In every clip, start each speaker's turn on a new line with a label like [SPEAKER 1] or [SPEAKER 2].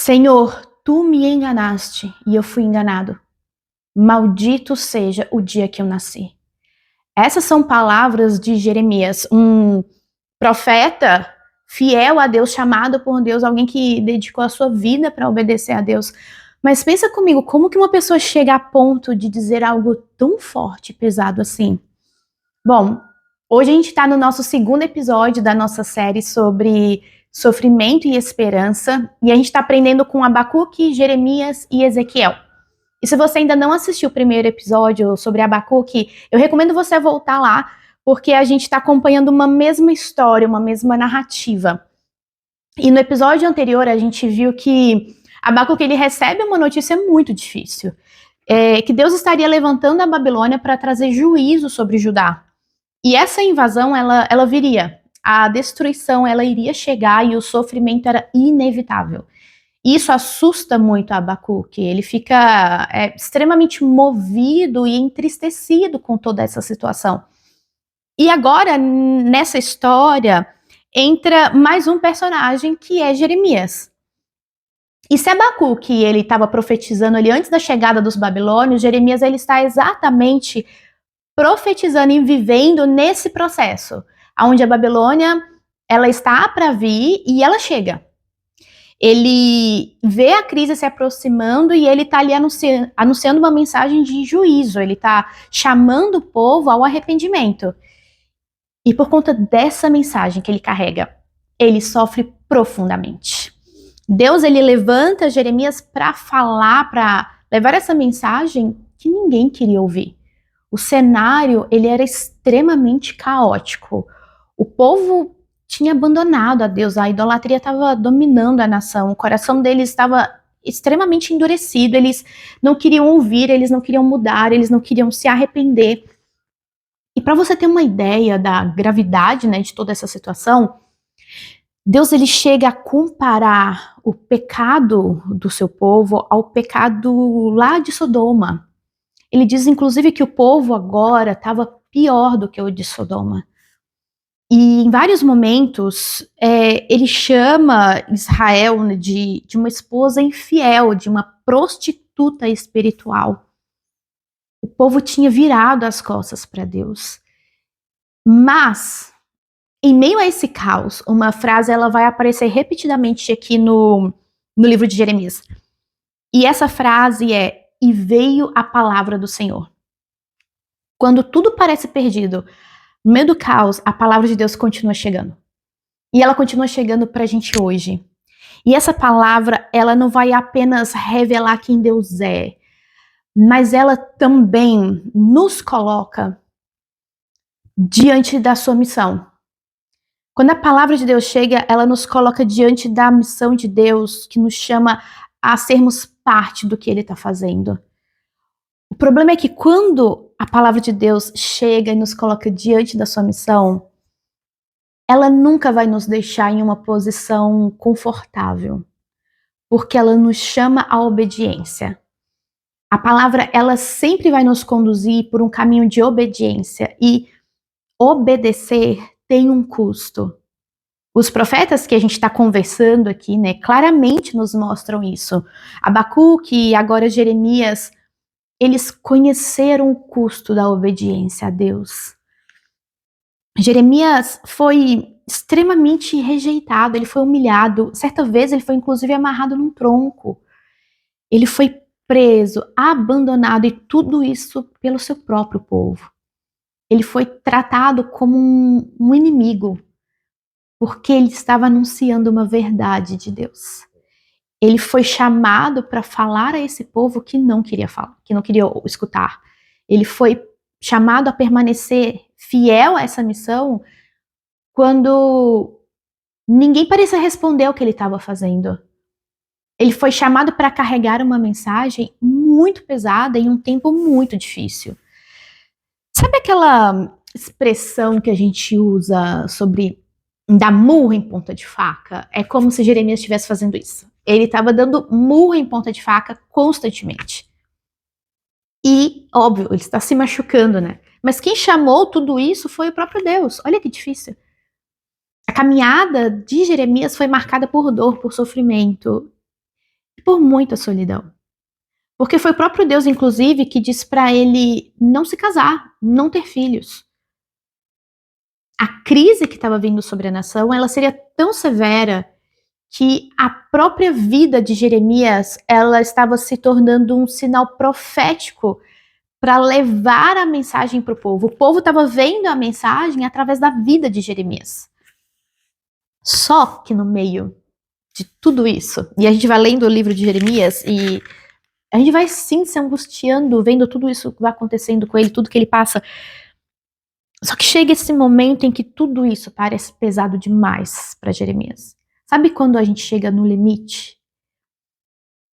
[SPEAKER 1] Senhor, tu me enganaste e eu fui enganado. Maldito seja o dia que eu nasci. Essas são palavras de Jeremias, um profeta fiel a Deus, chamado por Deus, alguém que dedicou a sua vida para obedecer a Deus. Mas pensa comigo, como que uma pessoa chega a ponto de dizer algo tão forte e pesado assim? Bom, hoje a gente está no nosso segundo episódio da nossa série sobre sofrimento e esperança, e a gente está aprendendo com Abacuque, Jeremias e Ezequiel. E se você ainda não assistiu o primeiro episódio sobre Abacuque, eu recomendo você voltar lá, porque a gente está acompanhando uma mesma história, uma mesma narrativa. E no episódio anterior a gente viu que Abacuque ele recebe uma notícia muito difícil, que Deus estaria levantando a Babilônia para trazer juízo sobre Judá. E essa invasão, ela viria. A destruição, ela iria chegar e o sofrimento era inevitável. Isso assusta muito Abacuque. Ele fica extremamente movido e entristecido com toda essa situação. E agora, nessa história, entra mais um personagem que é Jeremias. E se Abacuque ele estava profetizando ali antes da chegada dos babilônios, Jeremias ele está exatamente profetizando e vivendo nesse processo, onde a Babilônia ela está para vir e ela chega. Ele vê a crise se aproximando e ele está ali anunciando uma mensagem de juízo, ele está chamando o povo ao arrependimento. E por conta dessa mensagem que ele carrega, ele sofre profundamente. Deus ele levanta Jeremias para falar, para levar essa mensagem que ninguém queria ouvir. O cenário ele era extremamente caótico. O povo tinha abandonado a Deus, a idolatria estava dominando a nação, o coração deles estava extremamente endurecido, eles não queriam ouvir, eles não queriam mudar, eles não queriam se arrepender. E para você ter uma ideia da gravidade, né, de toda essa situação, Deus ele chega a comparar o pecado do seu povo ao pecado lá de Sodoma. Ele diz, inclusive, que o povo agora estava pior do que o de Sodoma. E em vários momentos, ele chama Israel de uma esposa infiel, de uma prostituta espiritual. O povo tinha virado as costas para Deus. Mas, em meio a esse caos, uma frase ela vai aparecer repetidamente aqui no livro de Jeremias. E essa frase é: e veio a palavra do Senhor. Quando tudo parece perdido, no meio do caos, a palavra de Deus continua chegando. E ela continua chegando pra gente hoje. E essa palavra, ela não vai apenas revelar quem Deus é, mas ela também nos coloca diante da sua missão. Quando a palavra de Deus chega, ela nos coloca diante da missão de Deus, que nos chama a sermos parte do que Ele está fazendo. O problema é que quando a palavra de Deus chega e nos coloca diante da sua missão, ela nunca vai nos deixar em uma posição confortável, porque ela nos chama à obediência. A palavra, ela sempre vai nos conduzir por um caminho de obediência, e obedecer tem um custo. Os profetas que a gente está conversando aqui, né, claramente nos mostram isso. Abacuque e agora Jeremias, eles conheceram o custo da obediência a Deus. Jeremias foi extremamente rejeitado, ele foi humilhado. Certa vez ele foi inclusive amarrado num tronco. Ele foi preso, abandonado, e tudo isso pelo seu próprio povo. Ele foi tratado como um inimigo, porque ele estava anunciando uma verdade de Deus. Ele foi chamado para falar a esse povo que não queria falar, que não queria escutar. Ele foi chamado a permanecer fiel a essa missão quando ninguém parecia responder o que ele estava fazendo. Ele foi chamado para carregar uma mensagem muito pesada em um tempo muito difícil. Sabe aquela expressão que a gente usa sobre dar murro em ponta de faca? É como se Jeremias estivesse fazendo isso. Ele estava dando murro em ponta de faca constantemente. E, óbvio, ele está se machucando, né? Mas quem chamou tudo isso foi o próprio Deus. Olha que difícil. A caminhada de Jeremias foi marcada por dor, por sofrimento. por muita solidão. Porque foi o próprio Deus, inclusive, que disse para ele não se casar, não ter filhos. A crise que estava vindo sobre a nação, ela seria tão severa que a própria vida de Jeremias, ela estava se tornando um sinal profético para levar a mensagem para o povo. O povo estava vendo a mensagem através da vida de Jeremias. Só que no meio de tudo isso, e a gente vai lendo o livro de Jeremias e a gente vai sim se angustiando, vendo tudo isso que vai acontecendo com ele, tudo que ele passa. Só que chega esse momento em que tudo isso parece pesado demais para Jeremias. Sabe quando a gente chega no limite?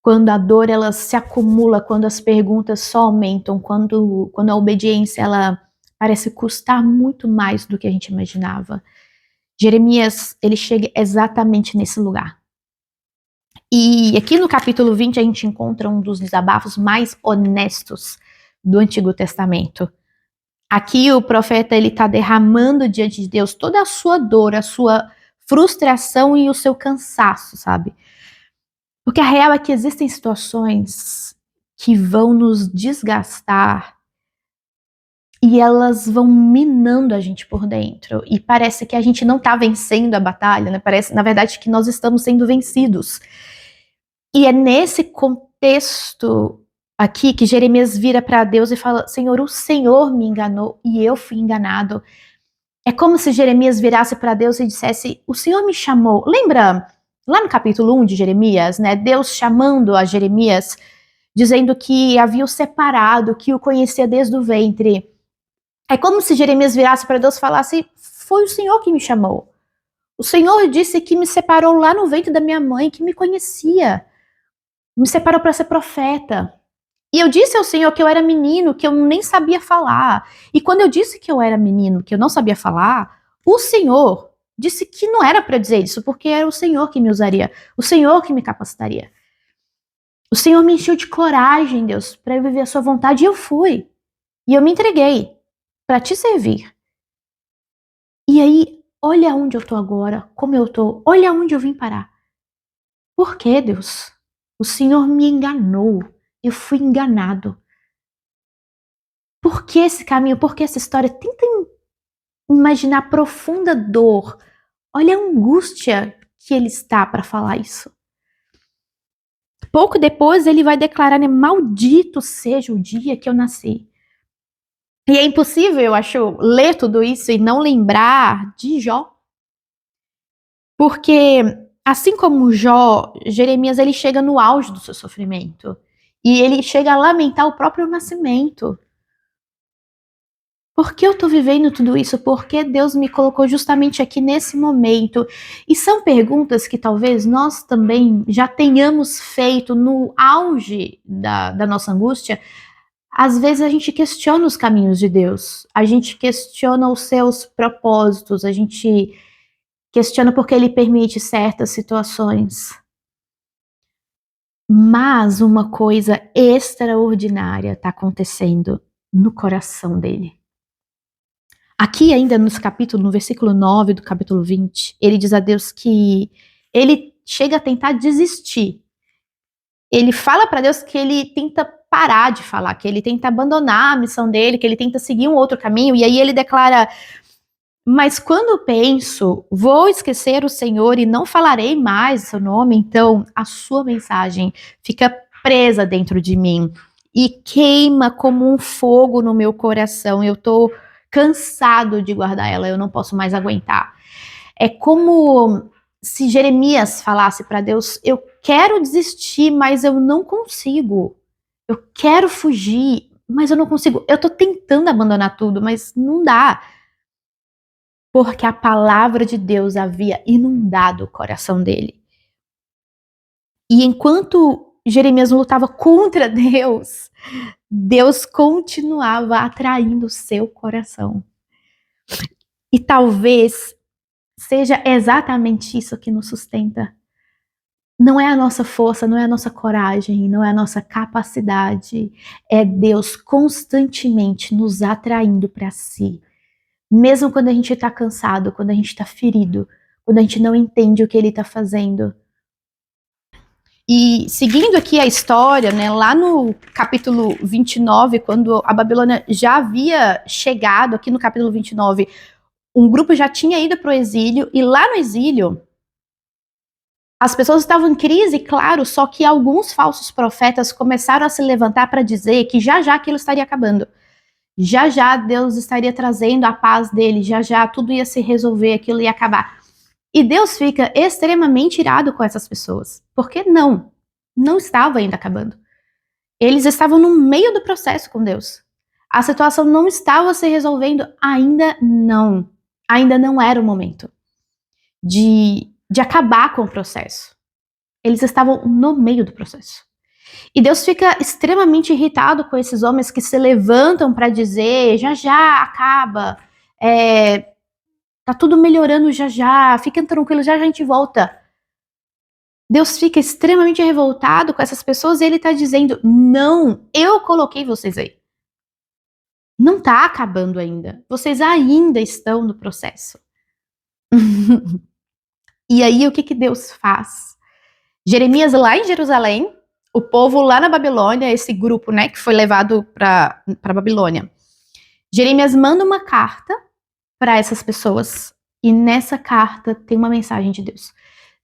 [SPEAKER 1] Quando a dor ela se acumula, quando as perguntas só aumentam, quando a obediência ela parece custar muito mais do que a gente imaginava. Jeremias, ele chega exatamente nesse lugar. E aqui no capítulo 20 a gente encontra um dos desabafos mais honestos do Antigo Testamento. Aqui o profeta ele está derramando diante de Deus toda a sua dor, a sua frustração e o seu cansaço, sabe? Porque a real é que existem situações que vão nos desgastar e elas vão minando a gente por dentro. E parece que a gente não está vencendo a batalha, né? Parece, na verdade, que nós estamos sendo vencidos. E é nesse contexto aqui que Jeremias vira para Deus e fala: Senhor, o Senhor me enganou e eu fui enganado. É como se Jeremias virasse para Deus e dissesse: o Senhor me chamou. Lembra lá no capítulo 1 de Jeremias, né? Deus chamando a Jeremias, dizendo que havia o separado, que o conhecia desde o ventre. É como se Jeremias virasse para Deus e falasse: foi o Senhor que me chamou. O Senhor disse que me separou lá no ventre da minha mãe, que me conhecia. Me separou para ser profeta. E eu disse ao Senhor que eu era menino, que eu nem sabia falar. E quando eu disse que eu era menino, que eu não sabia falar, o Senhor disse que não era para dizer isso, porque era o Senhor que me usaria, o Senhor que me capacitaria. O Senhor me encheu de coragem, Deus, para eu viver a sua vontade, e eu fui. E eu me entreguei para te servir. E aí, olha onde eu tô agora, como eu tô, olha onde eu vim parar. Por que, Deus? O Senhor me enganou. Eu fui enganado. Por que esse caminho? Por que essa história? Tenta imaginar a profunda dor. Olha a angústia que ele está para falar isso. Pouco depois ele vai declarar, né, maldito seja o dia que eu nasci. E é impossível, eu acho, ler tudo isso e não lembrar de Jó. Porque, assim como Jó, Jeremias ele chega no auge do seu sofrimento. E ele chega a lamentar o próprio nascimento. Por que eu tô vivendo tudo isso? Por que Deus me colocou justamente aqui nesse momento? E são perguntas que talvez nós também já tenhamos feito no auge da nossa angústia. Às vezes a gente questiona os caminhos de Deus, a gente questiona os seus propósitos, a gente questiona porque Ele permite certas situações. Mas uma coisa extraordinária está acontecendo no coração dele. Aqui ainda no versículo 9 do capítulo 20, ele diz a Deus que ele chega a tentar desistir. Ele fala para Deus que ele tenta parar de falar, que ele tenta abandonar a missão dele, que ele tenta seguir um outro caminho, e aí ele declara: mas quando penso, vou esquecer o Senhor e não falarei mais o seu nome, então a sua mensagem fica presa dentro de mim e queima como um fogo no meu coração. Eu tô cansado de guardar ela, eu não posso mais aguentar. É como se Jeremias falasse para Deus: eu quero desistir, mas eu não consigo. Eu quero fugir, mas eu não consigo. Eu tô tentando abandonar tudo, mas não dá. Porque a palavra de Deus havia inundado o coração dele. E enquanto Jeremias lutava contra Deus, Deus continuava atraindo o seu coração. E talvez seja exatamente isso que nos sustenta. Não é a nossa força, não é a nossa coragem, não é a nossa capacidade. É Deus constantemente nos atraindo para si. Mesmo quando a gente está cansado, quando a gente está ferido, quando a gente não entende o que Ele está fazendo. E seguindo aqui a história, né, lá no capítulo 29, quando a Babilônia já havia chegado, aqui no capítulo 29, um grupo já tinha ido para o exílio, e lá no exílio, as pessoas estavam em crise, claro, só que alguns falsos profetas começaram a se levantar para dizer que já já aquilo estaria acabando. Já já Deus estaria trazendo a paz dele, já já tudo ia se resolver, aquilo ia acabar. E Deus fica extremamente irado com essas pessoas. Porque não estava ainda acabando. Eles estavam no meio do processo com Deus. A situação não estava se resolvendo, ainda não. Ainda não era o momento de acabar com o processo. Eles estavam no meio do processo. E Deus fica extremamente irritado com esses homens que se levantam para dizer, já já acaba, tá tudo melhorando já já, fiquem tranquilos, já já a gente volta. Deus fica extremamente revoltado com essas pessoas e ele tá dizendo, não, eu coloquei vocês aí. Não tá acabando ainda. Vocês ainda estão no processo. E aí, o que Deus faz? Jeremias lá em Jerusalém, o povo lá na Babilônia, esse grupo, né, que foi levado para Babilônia. Jeremias manda uma carta para essas pessoas e nessa carta tem uma mensagem de Deus.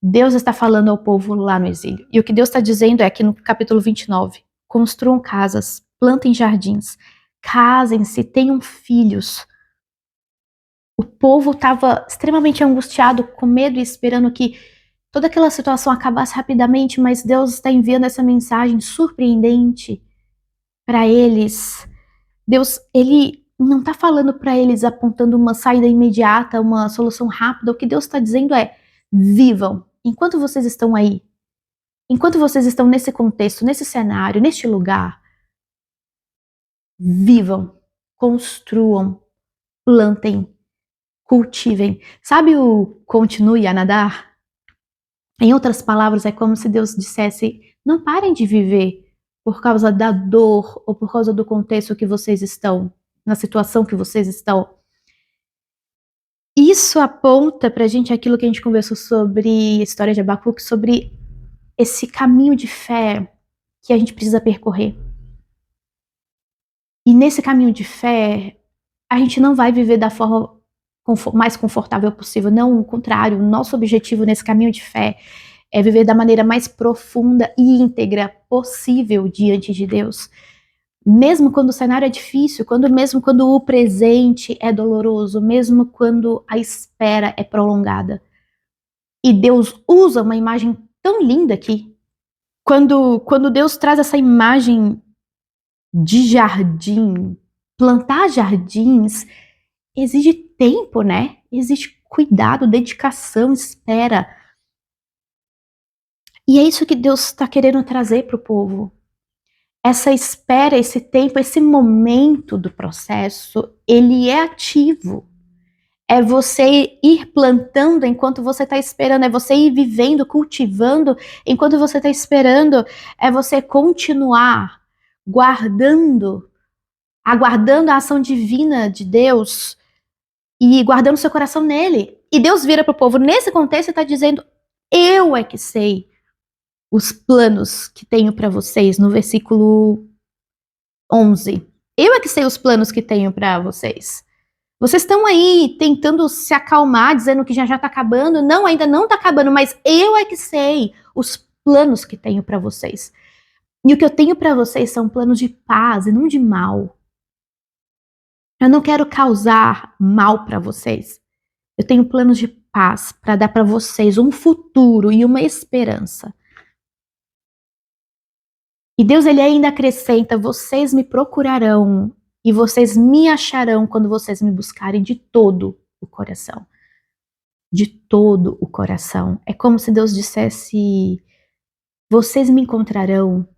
[SPEAKER 1] Deus está falando ao povo lá no exílio. E o que Deus está dizendo é aqui no capítulo 29, construam casas, plantem jardins, casem-se, tenham filhos. O povo estava extremamente angustiado, com medo e esperando que toda aquela situação acabasse rapidamente, mas Deus está enviando essa mensagem surpreendente para eles. Deus, ele não está falando para eles apontando uma saída imediata, uma solução rápida. O que Deus está dizendo é: vivam. Enquanto vocês estão aí, enquanto vocês estão nesse contexto, nesse cenário, neste lugar, vivam, construam, plantem, cultivem. Sabe o continue a nadar? Em outras palavras, é como se Deus dissesse: não parem de viver por causa da dor ou por causa do contexto que vocês estão, na situação que vocês estão. Isso aponta pra gente aquilo que a gente conversou sobre a história de Abacuque, sobre esse caminho de fé que a gente precisa percorrer. E nesse caminho de fé, a gente não vai viver da forma mais confortável possível. Não, o contrário. O nosso objetivo nesse caminho de fé é viver da maneira mais profunda e íntegra possível diante de Deus. Mesmo quando o cenário é difícil, mesmo quando o presente é doloroso, mesmo quando a espera é prolongada. E Deus usa uma imagem tão linda aqui. Quando Deus traz essa imagem de jardim, plantar jardins exige tempo, né? Exige cuidado, dedicação, espera. E é isso que Deus está querendo trazer para o povo. Essa espera, esse tempo, esse momento do processo, ele é ativo. É você ir plantando enquanto você está esperando, é você ir vivendo, cultivando enquanto você está esperando, é você continuar aguardando a ação divina de Deus e guardando seu coração nele. E Deus vira para o povo nesse contexto e está dizendo: eu é que sei os planos que tenho para vocês, no versículo 11. Eu é que sei os planos que tenho para vocês. Vocês estão aí tentando se acalmar, dizendo que já está acabando. Não, ainda não está acabando, mas eu é que sei os planos que tenho para vocês. E o que eu tenho para vocês são planos de paz e não de mal. Eu não quero causar mal para vocês. Eu tenho planos de paz para dar para vocês um futuro e uma esperança. E Deus, ele ainda acrescenta: vocês me procurarão e vocês me acharão quando vocês me buscarem de todo o coração. De todo o coração. É como se Deus dissesse: vocês me encontrarão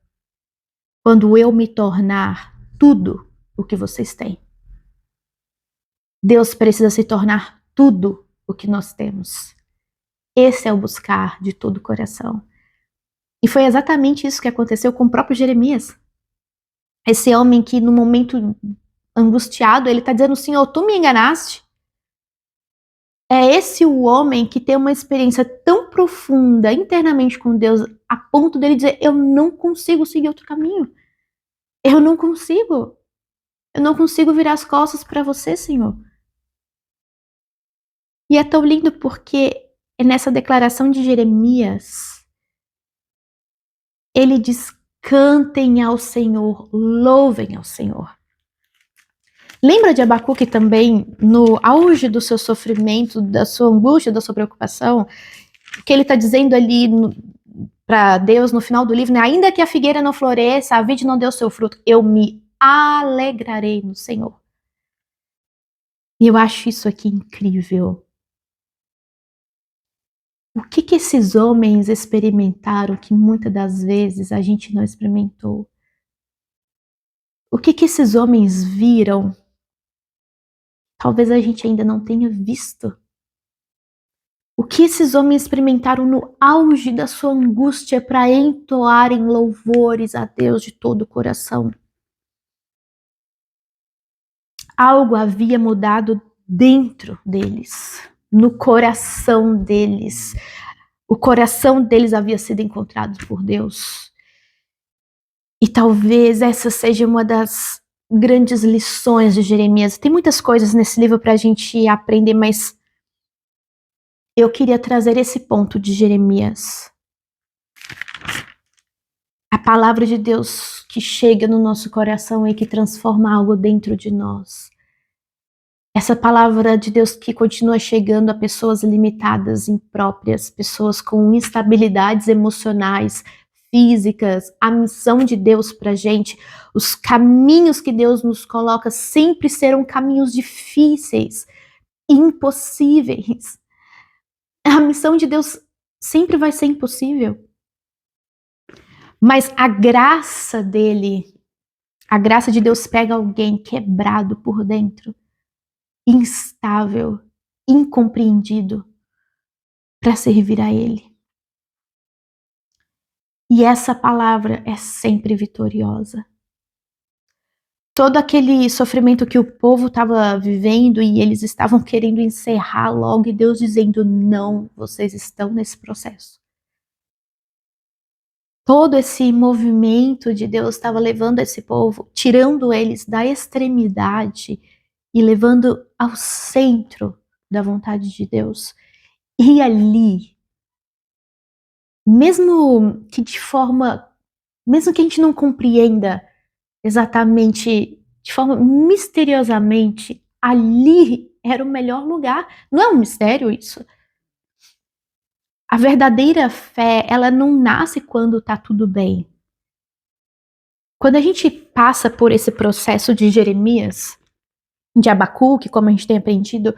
[SPEAKER 1] quando eu me tornar tudo o que vocês têm. Deus precisa se tornar tudo o que nós temos. Esse é o buscar de todo o coração. E foi exatamente isso que aconteceu com o próprio Jeremias. Esse homem que no momento angustiado, ele está dizendo: Senhor, tu me enganaste. É esse o homem que tem uma experiência tão profunda internamente com Deus, a ponto dele dizer: eu não consigo seguir outro caminho. Eu não consigo. Eu não consigo virar as costas para você, Senhor. E é tão lindo porque é nessa declaração de Jeremias, ele diz: cantem ao Senhor, louvem ao Senhor. Lembra de Abacuque também, no auge do seu sofrimento, da sua angústia, da sua preocupação, que ele está dizendo ali para Deus no final do livro, né? Ainda que a figueira não floresça, a vide não deu seu fruto, eu me alegrarei no Senhor. E eu acho isso aqui incrível. O que esses homens experimentaram que muitas das vezes a gente não experimentou? O que esses homens viram? Talvez a gente ainda não tenha visto. O que esses homens experimentaram no auge da sua angústia para entoarem louvores a Deus de todo o coração? Algo havia mudado dentro deles, no coração deles. O coração deles havia sido encontrado por Deus. E talvez essa seja uma das grandes lições de Jeremias. Tem muitas coisas nesse livro para a gente aprender, mas eu queria trazer esse ponto de Jeremias. A palavra de Deus que chega no nosso coração e que transforma algo dentro de nós. Essa palavra de Deus que continua chegando a pessoas limitadas, impróprias, pessoas com instabilidades emocionais, físicas, a missão de Deus pra gente, os caminhos que Deus nos coloca sempre serão caminhos difíceis, impossíveis. A missão de Deus sempre vai ser impossível. Mas a graça dele, a graça de Deus pega alguém quebrado por dentro, instável, incompreendido, para servir a Ele. E essa palavra é sempre vitoriosa. Todo aquele sofrimento que o povo estava vivendo e eles estavam querendo encerrar logo, e Deus dizendo: não, vocês estão nesse processo. Todo esse movimento de Deus estava levando esse povo, tirando eles da extremidade e levando ao centro da vontade de Deus. E ali, mesmo que a gente não compreenda exatamente, de forma misteriosamente, ali era o melhor lugar. Não é um mistério isso? A verdadeira fé, ela não nasce quando tá tudo bem. Quando a gente passa por esse processo de Jeremias, de Abacuque, como a gente tem aprendido,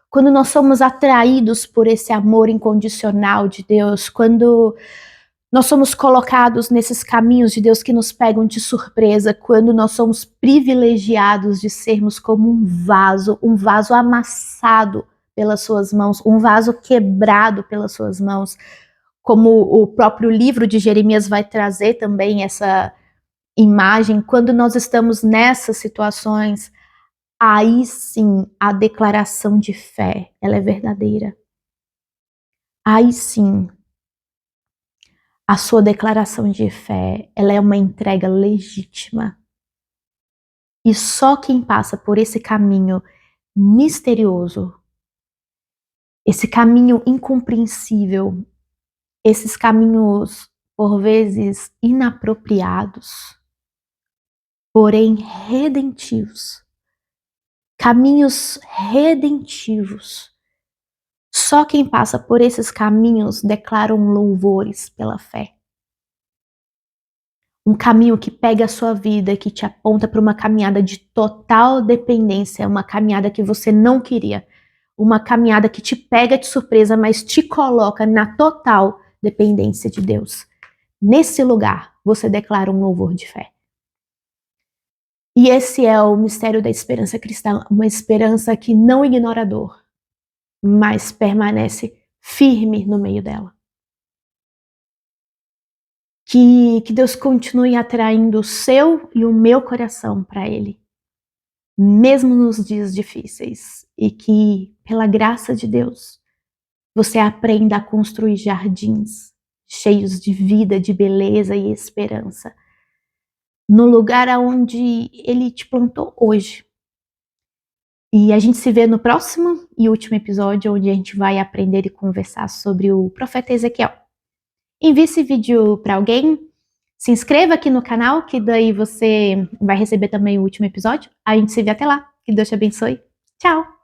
[SPEAKER 1] quando nós somos atraídos por esse amor incondicional de Deus, quando nós somos colocados nesses caminhos de Deus que nos pegam de surpresa, quando nós somos privilegiados de sermos como um vaso amassado pelas suas mãos, um vaso quebrado pelas suas mãos, como o próprio livro de Jeremias vai trazer também essa imagem, quando nós estamos nessas situações, aí sim a declaração de fé, ela é verdadeira. Aí sim a sua declaração de fé, ela é uma entrega legítima. E só quem passa por esse caminho misterioso, esse caminho incompreensível, esses caminhos por vezes inapropriados, porém redentivos, caminhos redentivos. Só quem passa por esses caminhos declaram louvores pela fé. Um caminho que pega a sua vida, que te aponta para uma caminhada de total dependência, uma caminhada que você não queria, uma caminhada que te pega de surpresa, mas te coloca na total dependência de Deus. Nesse lugar, você declara um louvor de fé. E esse é o mistério da esperança cristã, uma esperança que não ignora a dor, mas permanece firme no meio dela. Que Deus continue atraindo o seu e o meu coração para Ele, mesmo nos dias difíceis, e que, pela graça de Deus, você aprenda a construir jardins cheios de vida, de beleza e esperança, no lugar aonde Ele te plantou hoje. E a gente se vê no próximo e último episódio, onde a gente vai aprender e conversar sobre o profeta Ezequiel. Envie esse vídeo para alguém, se inscreva aqui no canal, que daí você vai receber também o último episódio. A gente se vê até lá. Que Deus te abençoe. Tchau!